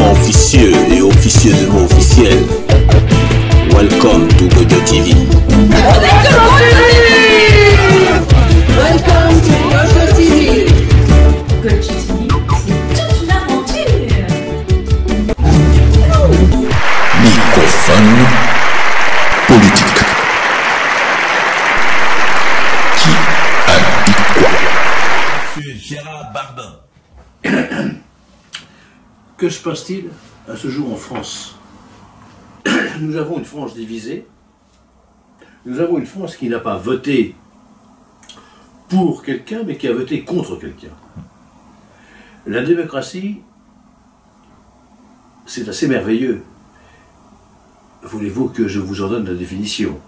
Gouvernement officieux et officieusement officiel. Welcome to Gojo TV. Welcome to Gojo TV. Gojo TV, c'est toute une aventure. Microphone politique. Qui a dit quoi? Monsieur Gérard Bardin. Que se passe-t-il à ce jour en France? Nous avons une France divisée. Nous avons une France qui n'a pas voté pour quelqu'un, mais qui a voté contre quelqu'un. La démocratie, c'est assez merveilleux. Voulez-vous que je vous en donne la définition?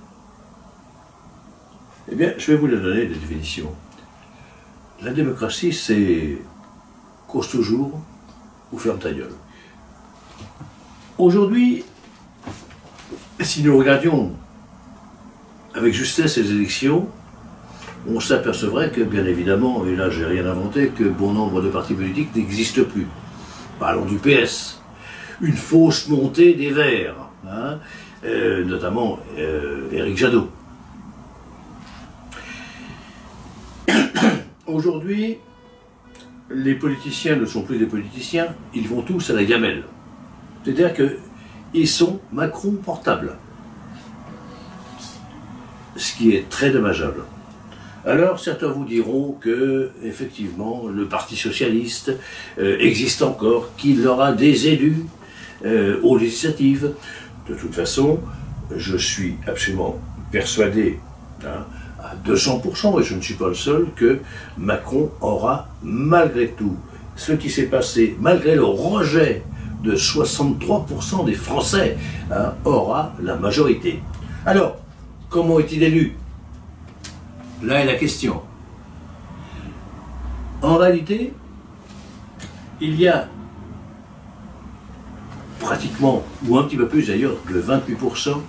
Eh bien, je vais vous la donner, la définition. La démocratie, c'est cause toujours ou ferme ta gueule. Aujourd'hui, si nous regardions avec justesse les élections, on s'apercevrait que, bien évidemment, et là j'ai rien inventé, que bon nombre de partis politiques n'existent plus. Parlons du PS. Une fausse montée des Verts, hein, notamment Éric Jadot. Aujourd'hui, les politiciens ne sont plus des politiciens, ils vont tous à la gamelle. C'est-à-dire qu'ils sont Macron portables. Ce qui est très dommageable. Alors certains vous diront que, effectivement, le Parti Socialiste existe encore, qu'il aura des élus aux législatives. De toute façon, je suis absolument persuadé, hein, à 200%, et je ne suis pas le seul, que Macron aura, malgré tout, ce qui s'est passé, malgré le rejet de 63% des Français, hein, aura la majorité. Alors, comment est-il élu? Là est la question. En réalité, il y a pratiquement, ou un petit peu plus d'ailleurs, de 28%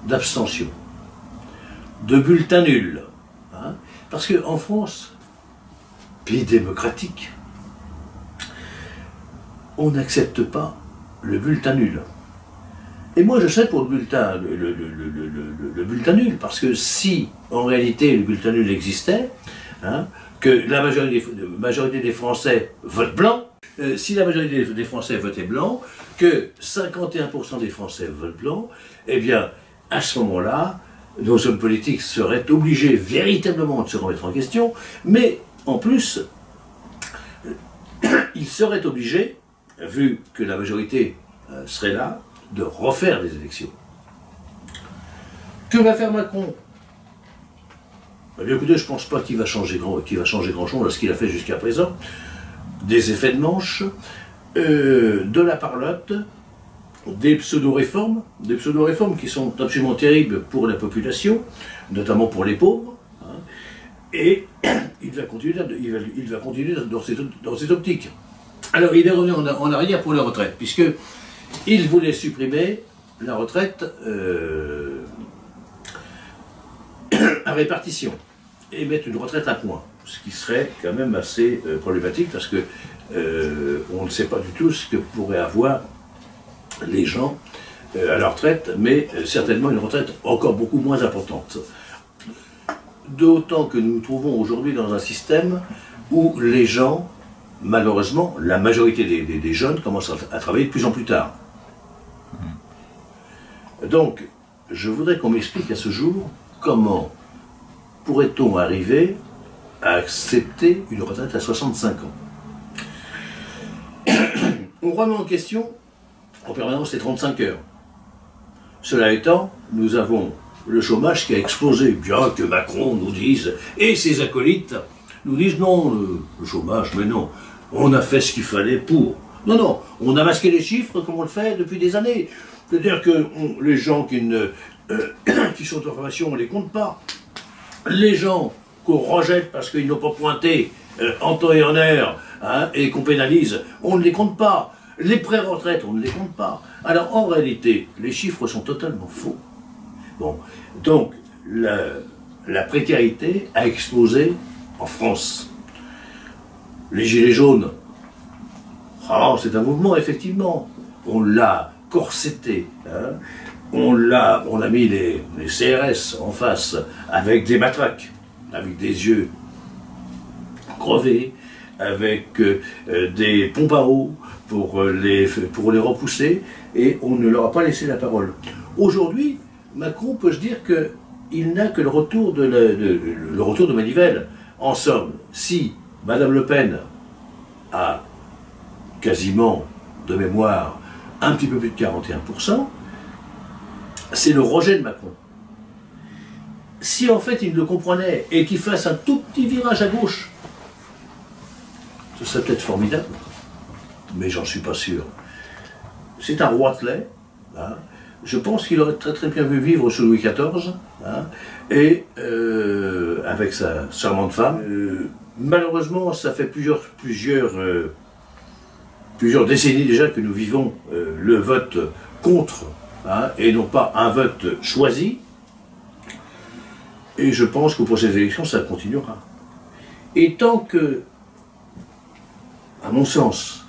d'abstention, de bulletins nuls. Hein, parce qu'en France, pays démocratique, on n'accepte pas le bulletin nul. Et moi je sais pour le bulletin, le bulletin nul, parce que si en réalité le bulletin nul existait, hein, que la majorité des Français votent blanc, si la majorité des Français votaient blanc, que 51% des Français votent blanc, eh bien à ce moment-là, nos hommes politiques seraient obligés véritablement de se remettre en question, mais en plus, ils seraient obligés, vu que la majorité serait là, de refaire des élections. Que va faire Macron? Eh bien, écoutez, je ne pense pas qu'il va changer grand-chose de ce qu'il a fait jusqu'à présent. Des effets de manche, de la parlotte, des pseudo-réformes qui sont absolument terribles pour la population, notamment pour les pauvres, hein, et il va continuer dans cette optique. Alors, il est revenu en arrière pour la retraite, puisque il voulait supprimer la retraite à répartition et mettre une retraite à points, ce qui serait quand même assez problématique parce que on ne sait pas du tout ce que pourraient avoir les gens à la retraite, mais certainement une retraite encore beaucoup moins importante. D'autant que nous nous trouvons aujourd'hui dans un système où les gens, malheureusement, la majorité des jeunes commencent à travailler de plus en plus tard. Donc, je voudrais qu'on m'explique à ce jour comment pourrait-on arriver à accepter une retraite à 65 ans. On remet en question en permanence les 35 heures. Cela étant, nous avons le chômage qui a explosé, bien que Macron nous dise, et ses acolytes nous disent non, le chômage, mais non, on a fait ce qu'il fallait pour. Non, non, on a masqué les chiffres comme on le fait depuis des années. C'est-à-dire que les gens qui sont en formation, on ne les compte pas. Les gens qu'on rejette parce qu'ils n'ont pas pointé en temps et en heure, hein, et qu'on pénalise, on ne les compte pas. Les pré-retraites, on ne les compte pas. Alors en réalité, les chiffres sont totalement faux. Bon, donc la précarité a explosé en France. Les gilets jaunes, Ah, c'est un mouvement, effectivement. On l'a corseté. Hein. On a mis les CRS en face avec des matraques, avec des yeux crevés, avec des pompes à eau pour les repousser, et on ne leur a pas laissé la parole. Aujourd'hui, Macron peut se dire qu'il n'a que le retour de manivelle. En somme, si Madame Le Pen a quasiment, de mémoire, un petit peu plus de 41%, c'est le rejet de Macron. Si en fait il le comprenait et qu'il fasse un tout petit virage à gauche, ce serait peut-être formidable, mais j'en suis pas sûr. C'est un roitelet, hein. Je pense qu'il aurait très très bien vu vivre sous Louis XIV, hein, et avec sa charmante femme. Malheureusement, ça fait plusieurs décennies déjà que nous vivons le vote contre, hein, et non pas un vote choisi. Et je pense qu'aux prochaines élections, ça continuera. Et tant que, à mon sens,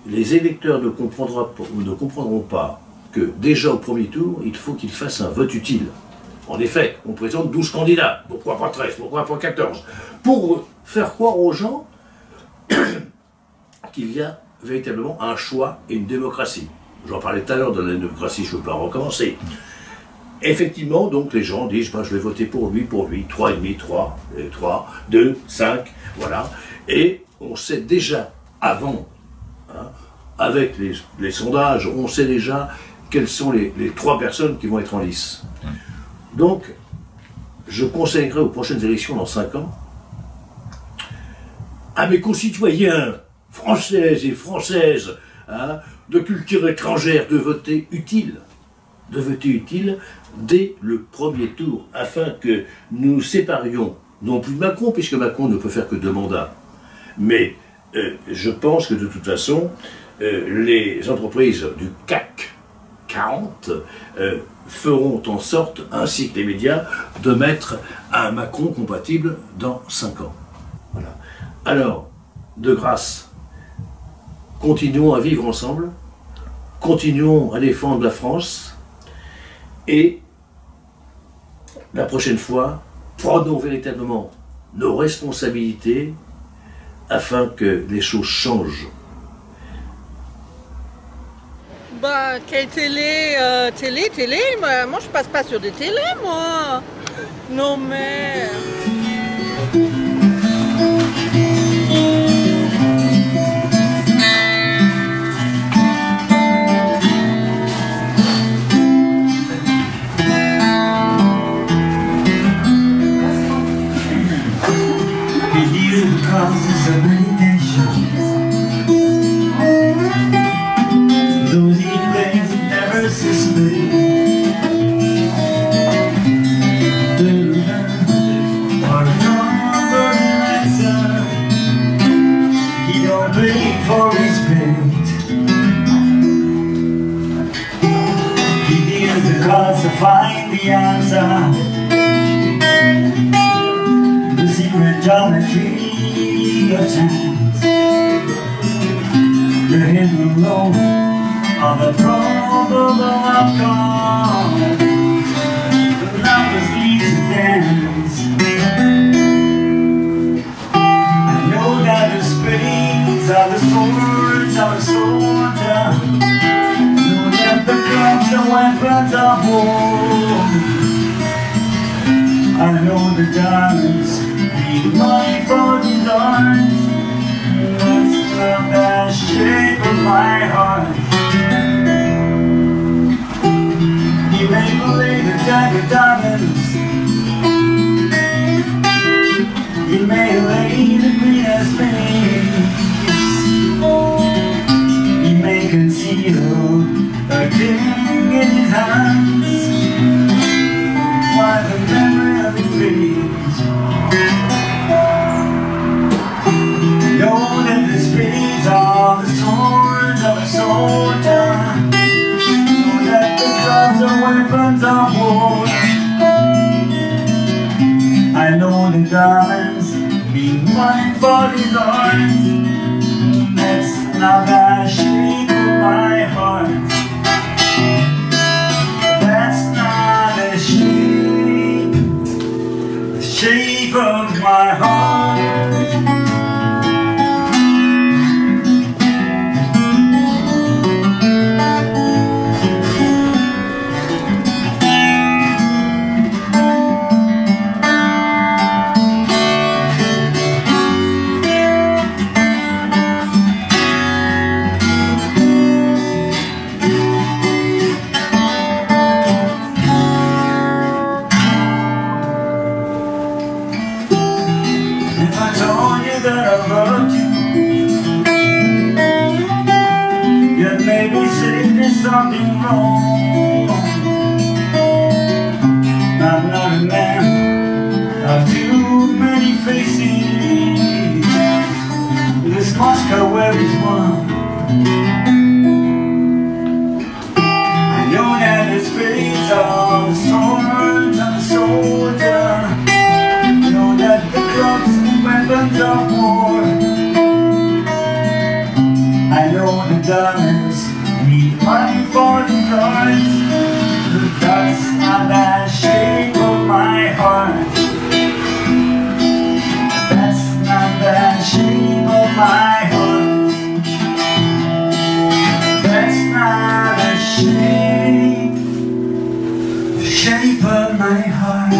les électeurs ne comprendront pas que déjà au premier tour, il faut qu'ils fassent un vote utile. En effet, on présente 12 candidats, pourquoi pas 13, pourquoi pas 14, pour faire croire aux gens qu'il y a véritablement un choix et une démocratie. J'en parlais tout à l'heure de la démocratie, je ne veux pas recommencer. Effectivement, donc les gens disent, ben, je vais voter pour lui, 3,5, 3, 2, 5, voilà. Et on sait déjà, avant, hein, avec les sondages, on sait déjà quelles sont les 3 personnes qui vont être en lice. Donc, je conseillerais aux prochaines élections dans 5 ans, à mes concitoyens françaises et françaises, hein, de culture étrangère, de voter utile dès le premier tour, afin que nous séparions, non plus Macron, puisque Macron ne peut faire que 2 mandats, mais je pense que de toute façon, les entreprises du CAC 40 feront en sorte, ainsi que les médias, de mettre un Macron compatible dans 5 ans. Voilà. Alors, de grâce, continuons à vivre ensemble, continuons à défendre la France, et la prochaine fois, prenons véritablement nos responsabilités afin que les choses changent. Bah, quelle télé moi je passe pas sur des télés, moi. Non mais... Find the answer, the secret geometry of chance, the hidden law of a probable outcome. The numbers need to dance. I know that the spades are the swords of a soldier. The clubs and weapons of war. I know the diamonds need money for designs. That's the shape of my heart. You may believe the jack of diamonds. You may lay the greenest leaves. You may conceal a king in his hands, while the memory of it fades. Know that the spades are the swords of a soldier. Know that the clubs are weapons of war. I know the diamonds mean money for these arms. That's not the shape of my heart. That's not the shape of my heart. That I loved you, yet maybe say there's something wrong. I'm not a man of too many faces. This Moscow where is one. I know that it's fate of the sword and the soldier. I know that the clubs weapons of war. I know the diamonds need money for the price. That's not the shape of my heart. That's not the shape of my heart. That's not the shape of my heart.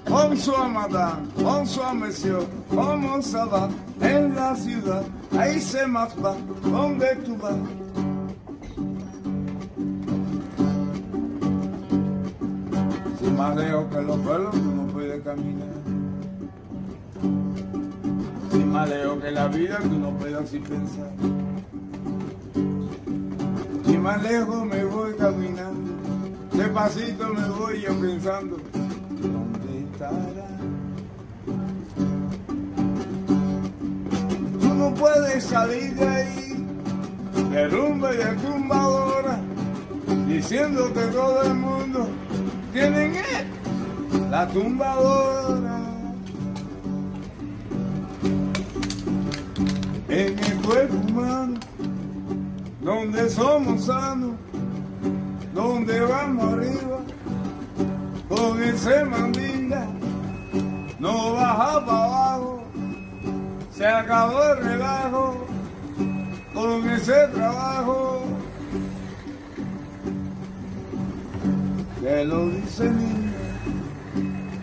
Bonsoir madame, bonsoir monsieur, comment ça va? En la ciudad, ahí se marche pas, ¿dónde tú vas? Sin más lejos que los pueblos, tú no puedes caminar. Sin más lejos que la vida, tú no puedes así pensar. Sin más lejos me voy caminando, despacito me voy yo pensando. Tú no puedes salir de ahí, de rumba y de tumbadora, diciendo que todo el mundo tiene la tumbadora. En el cuerpo humano, donde somos sanos, donde vamos arriba, con ese mandinga, no baja para abajo, se acabó el relajo con ese trabajo. Que lo dice niña,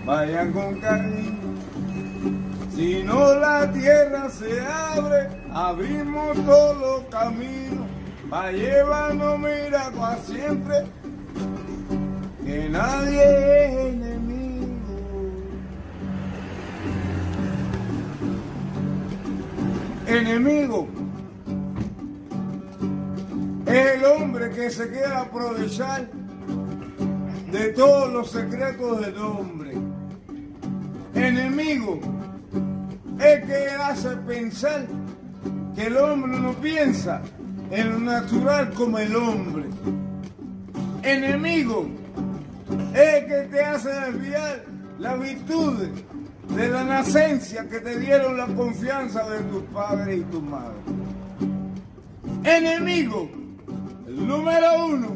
vayan con cariño. Si no la tierra se abre, abrimos todos los caminos. Pa' llevarnos, mira, pa' siempre, que nadie es enemigo. Enemigo es el hombre que se quiere aprovechar de todos los secretos del hombre. Enemigo es que hace pensar que el hombre no piensa en lo natural como el hombre. Enemigo es que te hace desviar las virtudes de la nacencia que te dieron la confianza de tus padres y tu madre. Enemigo, el número uno,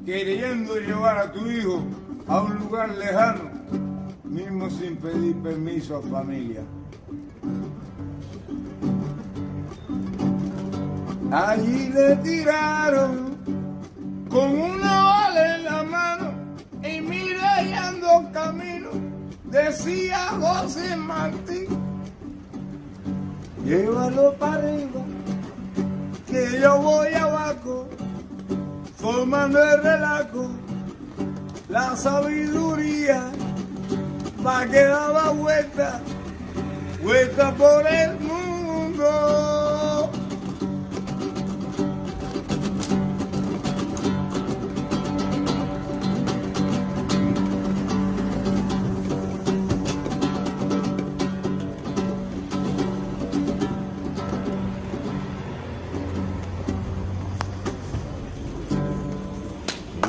queriendo llevar a tu hijo a un lugar lejano, mismo sin pedir permiso a familia. Allí le tiraron con una bala en la mano y mira y ando camino, decía José Martín. Llévalo para arriba, que yo voy abajo, formando el relajo, la sabiduría, pa' que daba vuelta, vuelta por el mundo.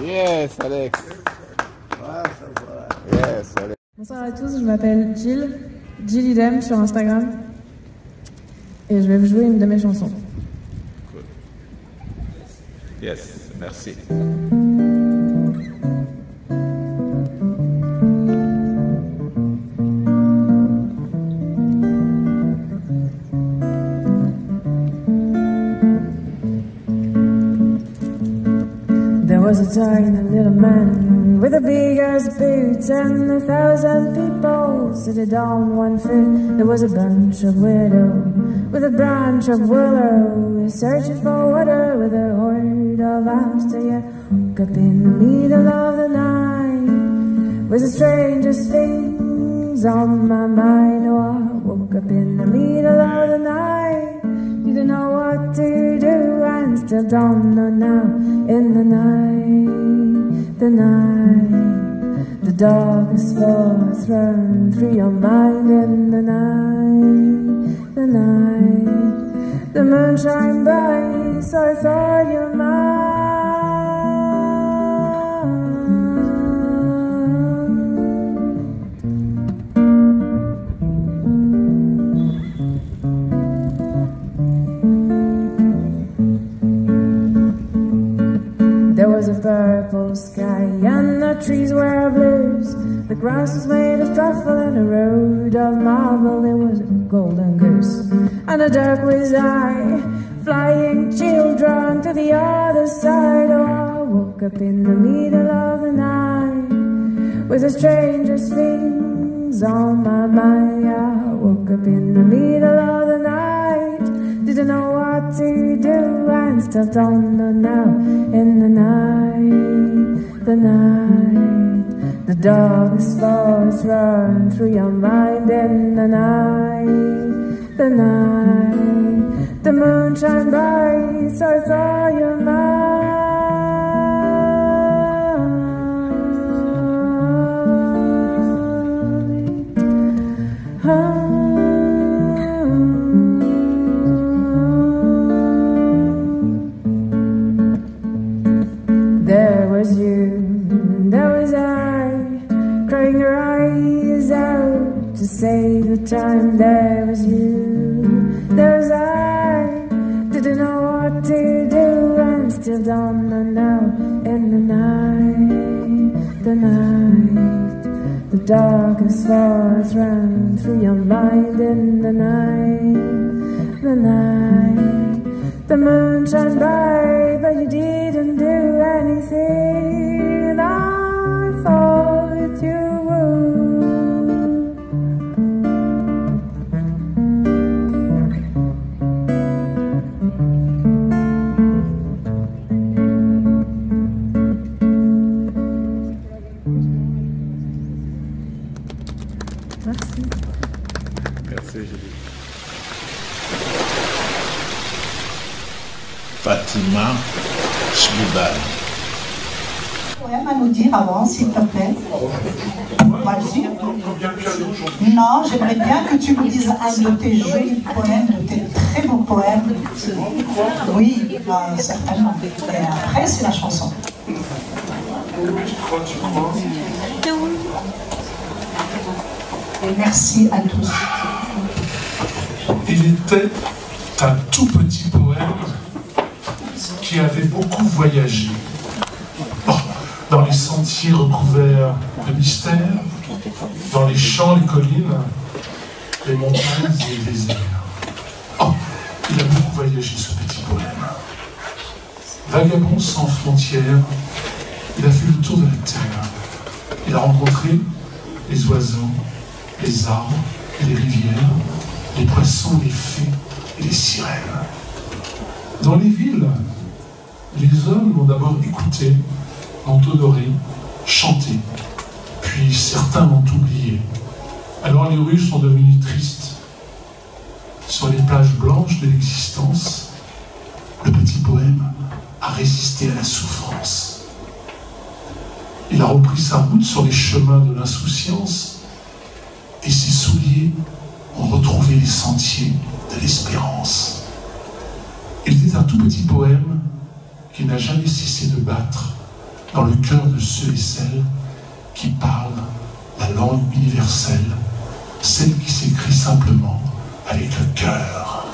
Yes, Alex. Yes, Alex. Bonsoir à tous, je m'appelle Jill Idem sur Instagram. Et je vais vous jouer une de mes chansons. Cool. Yes, merci. There was a tiny little man with a big ass boots and 1,000 people seated on one foot. There was a bunch of widows with a branch of willow searching for water with a horde of hamsters. Yeah, woke up in the middle of the night with the strangest things on my mind. Oh, I woke up in the middle of the night, didn't know what to do and still don't know now. In the night, the darkest thoughts run through your mind. In the night, the moon shine bright, so I thought you're mine. There was a purple sky and the trees were blues. The grass was made of truffle and a road of marble. There was a golden goose and a turquoise eye, flying children to the other side. Oh, I woke up in the middle of the night with the strangest things on my mind. I woke up in the middle of the night, didn't know what to do and still don't know now. In the night, the darkest thoughts run through your mind. In the night, the moon shine bright, so I thought you're mine. There was you, there was I, crying your eyes out to save the time. There was you, there was I, didn't know what to do and still don't know now. In the night, the darkest thoughts ran through your mind in the night, the night. The moon shone bright, but you didn't do anything, and I thought you would. Merci. Merci, Julie. Fatima Shmibal. Poème à nous dire avant, s'il te plaît. Vas-y. Non, j'aimerais bien que tu nous dises un de tes jolis poèmes, de tes très beaux poèmes. Oui, certainement. Et après, c'est la chanson. Et merci à tous. Il était un tout petit poème qui avait beaucoup voyagé. Dans les sentiers recouverts de mystère, dans les champs, les collines, les montagnes et les déserts. Oh, il a beaucoup voyagé, ce petit poème. Vagabond sans frontières, il a fait le tour de la terre. Il a rencontré les oiseaux, les arbres et les rivières, les poissons, les fées et les sirènes. Dans les villes, les hommes l'ont d'abord écouté, l'ont honoré, chanté, puis certains l'ont oublié. Alors les rues sont devenues tristes. Sur les plages blanches de l'existence, le petit poème a résisté à la souffrance. Il a repris sa route sur les chemins de l'insouciance et ses souliers ont retrouvé les sentiers de l'espérance. Il était un tout petit poème qui n'a jamais cessé de battre dans le cœur de ceux et celles qui parlent la langue universelle, celle qui s'écrit simplement avec le cœur.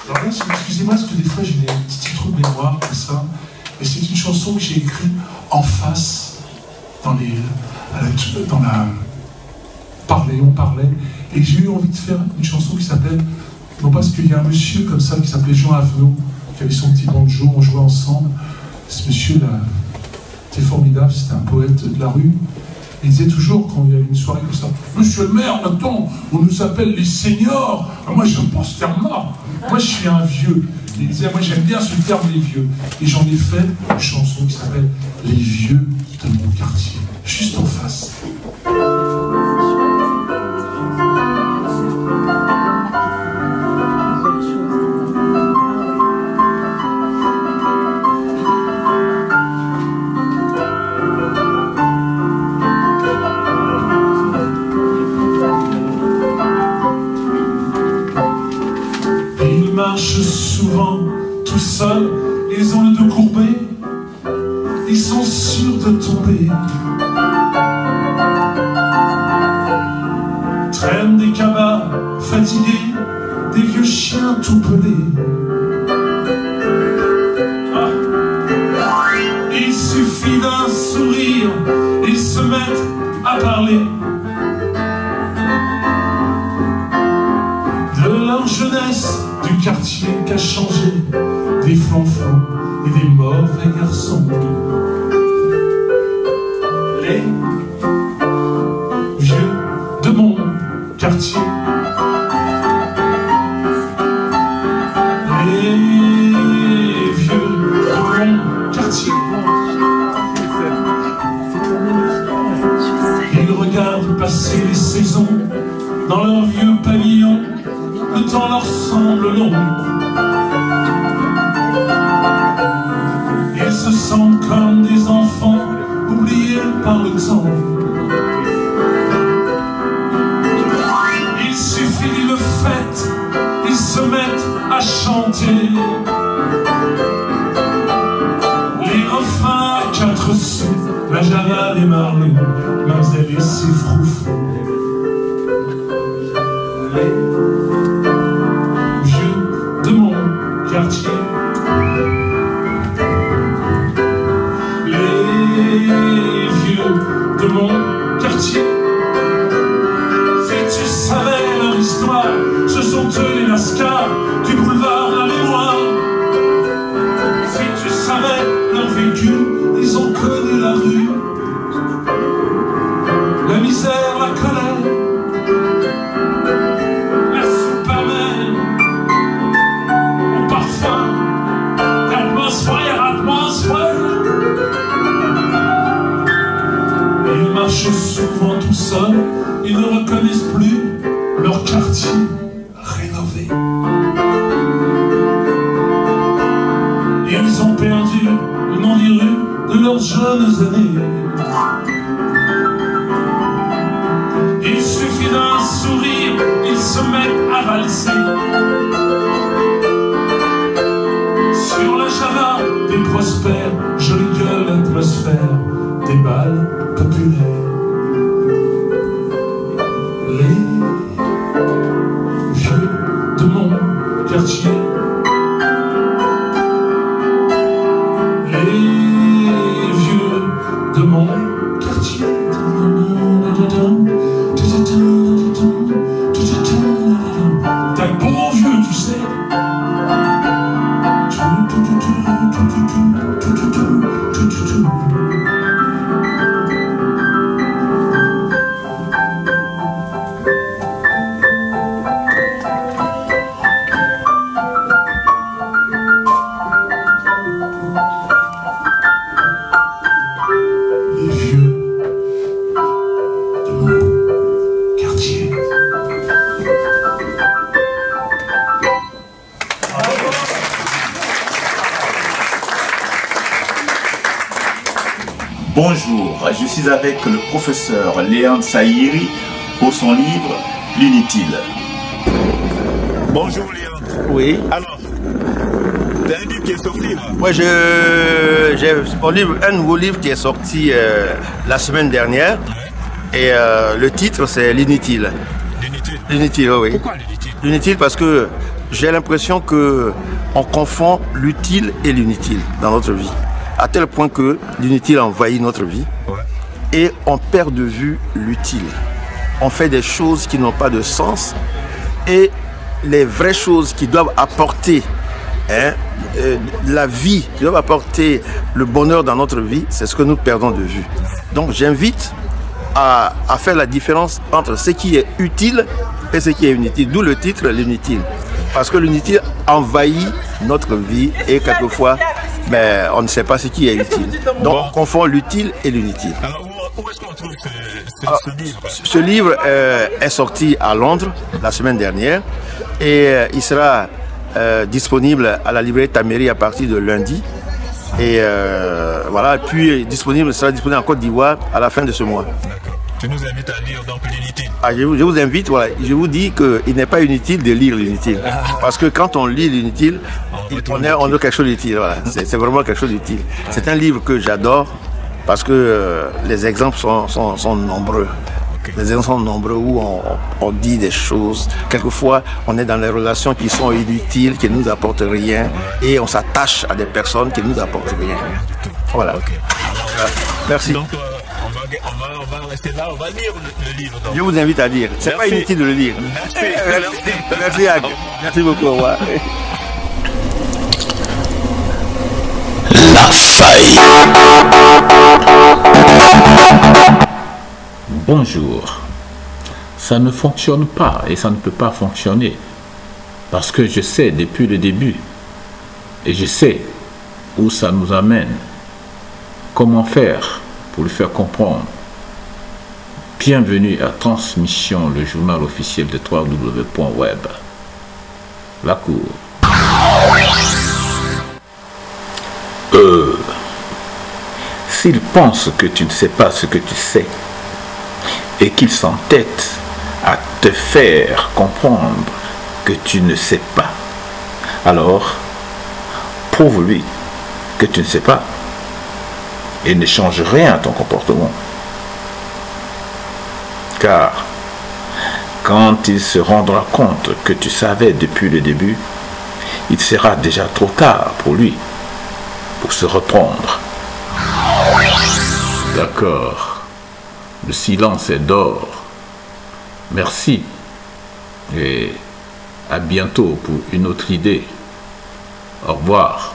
Alors là, excusez-moi, parce que des fois j'ai des petits trous de mémoire comme ça, mais c'est une chanson que j'ai écrite en face, dans la on parlait, et j'ai eu envie de faire une chanson qui s'appelle, non parce qu'il y a un monsieur comme ça qui s'appelait Jean Avenot, qui avait son petit banjo, on jouait ensemble. Ce monsieur-là, c'était formidable, c'était un poète de la rue. Il disait toujours, quand il y avait une soirée comme ça, « Monsieur le maire, maintenant, on nous appelle les seniors. Moi, j'aime pas ce terme-là. Moi, je suis un vieux. » Il disait, moi, j'aime bien ce terme, les vieux. Et j'en ai fait une chanson qui s'appelle « Les vieux de mon quartier », juste en face. Souvent tout seuls, ils ont le dos courbé, ils sont sûrs de tomber. Traînent des cabas fatigués, des vieux chiens tout pelés. Il suffit d'un sourire, ils se mettent à parler de leur jeunesse, du quartier qu'a changé, des flanflons et des mauvais garçons. Les vieux de mon quartier, les vieux de mon quartier, ils regardent passer les saisons dans leur vieux pavillon. Le temps leur semble long. Ils se sentent comme des enfants oubliés par le temps. Il suffit d'une fête, ils se mettent à chanter les refrains à 4 sous, la java des marlous, Mamselle et ses froufrous. De mon quartier, les vieux de mon quartier. Si tu savais leur histoire, ce sont eux les lascars du boulevard de la mémoire. Si tu savais leur vécu, ils ont connu la rue, la misère, la colère, la soupe amère, au parfum d'atmosphère, atmosphère. Ils marchent souvent tout seuls, ils ne reconnaissent plus leur quartier rénové. Ils ont perdu le nom des rues de leurs jeunes années. Il suffit d'un sourire, ils se mettent à valser sur la Java des prospères, jolie gueule, atmosphère des balles populaires. Les vieux de mon quartier, les vieux de mon quartier. T'as bon vieux, tu sais. Les vieux de mon quartier. Bonjour, je suis avec le professeur Léon Saïri pour son livre L'Inutile. Bonjour Léon. Oui. Alors, t'as un livre qui est sorti là? Ouais, j'ai un nouveau livre qui est sorti la semaine dernière. Et le titre c'est L'Inutile. L'Inutile? L'Inutile, oui. Pourquoi l'Inutile? L'Inutile parce que j'ai l'impression qu'on confond l'utile et l'inutile dans notre vie. À tel point que l'inutile envahit notre vie, et on perd de vue l'utile. On fait des choses qui n'ont pas de sens, et les vraies choses qui doivent apporter la vie, qui doivent apporter le bonheur dans notre vie, c'est ce que nous perdons de vue. Donc j'invite à faire la différence entre ce qui est utile et ce qui est inutile, d'où le titre L'inutile. Parce que l'inutile envahit notre vie et quelquefois on ne sait pas ce qui est utile. Donc on confond l'utile et l'inutile. Alors où est-ce qu'on trouve ce livre? Ce livre est sorti à Londres la semaine dernière et il sera disponible à la librairie Taméry à partir de lundi. Et voilà, puis il sera disponible en Côte d'Ivoire à la fin de ce mois. Tu nous invites à lire donc l'Inutile. Je vous invite, voilà, je vous dis qu'il n'est pas inutile de lire l'Inutile. Parce que quand on lit l'Inutile, on a quelque chose d'utile. Voilà. C'est vraiment quelque chose d'utile. C'est un livre que j'adore parce que les exemples sont nombreux. Les exemples sont nombreux où on dit des choses. Quelquefois, on est dans des relations qui sont inutiles, qui ne nous apportent rien. Et on s'attache à des personnes qui ne nous apportent rien. Voilà. Merci. Donc, on va rester là, on va lire le livre. Donc. Je vous invite à lire. C'est pas inutile de le lire. Merci. Merci, Ag. Merci beaucoup. Au revoir. La faille. Bonjour. Ça ne fonctionne pas et ça ne peut pas fonctionner. Parce que je sais depuis le début. Et je sais où ça nous amène. Comment faire pour le faire comprendre. Bienvenue à Transmission, le journal officiel de www.web. La Cour. S'ils pensent que tu ne sais pas ce que tu sais et qu'ils s'entêtent à te faire comprendre que tu ne sais pas, alors prouve-lui que tu ne sais pas et ne change rien à ton comportement. Car quand il se rendra compte que tu savais depuis le début, il sera déjà trop tard pour lui pour se reprendre. D'accord. Le silence est d'or. Merci. Et à bientôt pour une autre idée. Au revoir.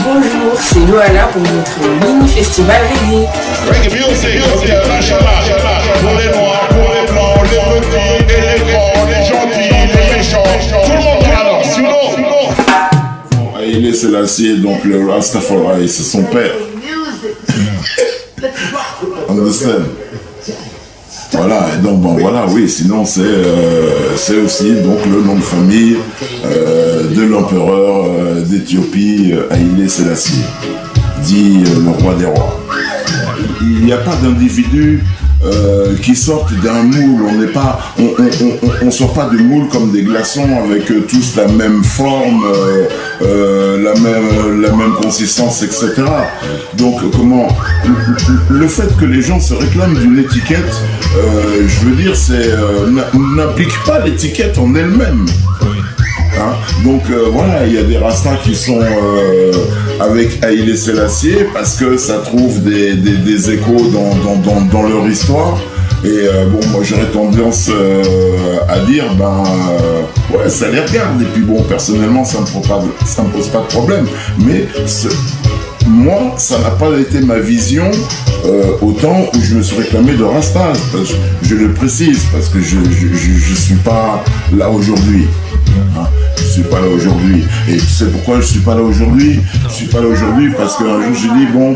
Bonjour, c'est Loana pour notre mini-festival reggae. Reggae music, international, pour les noirs, pour les blancs, les petits et les grands, les gentils, les méchants, tout le monde balance, sinon. Haïlé Sélassié, donc le Rastafari, c'est son père. Understand? Voilà, et donc bon voilà, oui, sinon c'est aussi donc le nom de famille de l'empereur d'Éthiopie, Haïlé Sélassié, dit le roi des rois. Il n'y a pas d'individu qui sortent d'un moule, on sort pas de moule comme des glaçons avec tous la même forme, la même consistance, etc. Donc comment le fait que les gens se réclament d'une étiquette, je veux dire, n'implique pas l'étiquette en elle-même. Hein? Donc voilà, il y a des Rastas qui sont avec Haïlé Sélassié parce que ça trouve des échos dans leur histoire. Et bon, moi j'aurais tendance à dire, ouais, ça les regarde. Et puis bon, personnellement, ça me pose pas de problème. Mais moi, ça n'a pas été ma vision au temps où je me suis réclamé de Rasta. Je le précise parce que je suis pas là aujourd'hui. Hein, je suis pas là aujourd'hui. Et tu sais pourquoi je suis pas là aujourd'hui? Je suis pas là aujourd'hui parce qu'un jour j'ai dit bon,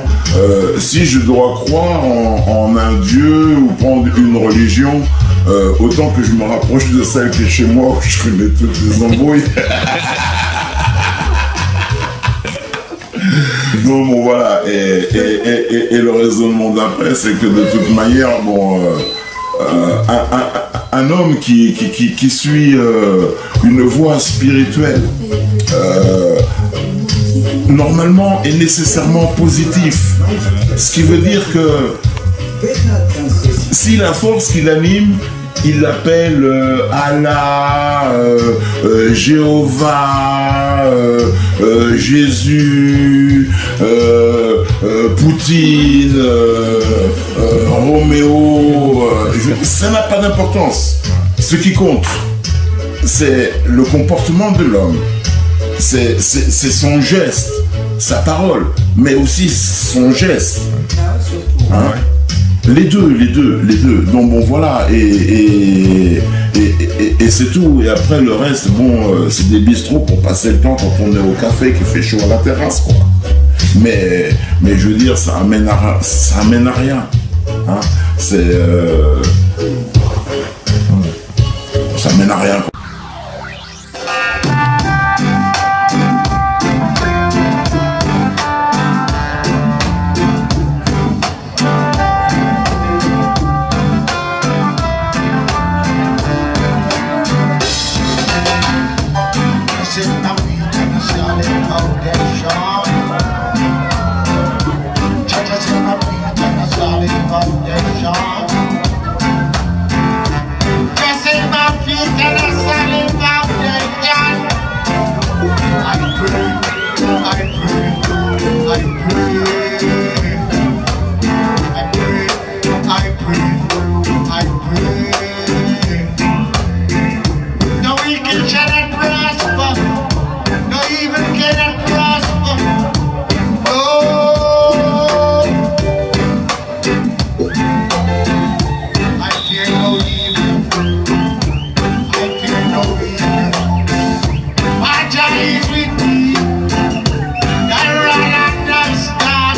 si je dois croire en un dieu ou prendre une religion, autant que je me rapproche de celle qui est chez moi où je connais toutes les embrouilles. Donc bon voilà, et le raisonnement d'après, c'est que de toute manière, bon, un homme qui suit une voie spirituelle, normalement est nécessairement positif. Ce qui veut dire que si la force qui l'anime, il l'appelle Allah, Jéhovah, Jésus, Poutine, Roméo, ça n'a pas d'importance. Ce qui compte, c'est le comportement de l'homme, c'est son geste, sa parole, mais aussi son geste. Hein? Les deux. Donc bon voilà, et c'est tout. Et après le reste, bon, c'est des bistrots pour passer le temps quand on est au café qui fait chaud à la terrasse, quoi. Mais je veux dire, ça amène à rien. Hein? Ça amène à rien. Is with me, that rather than stop.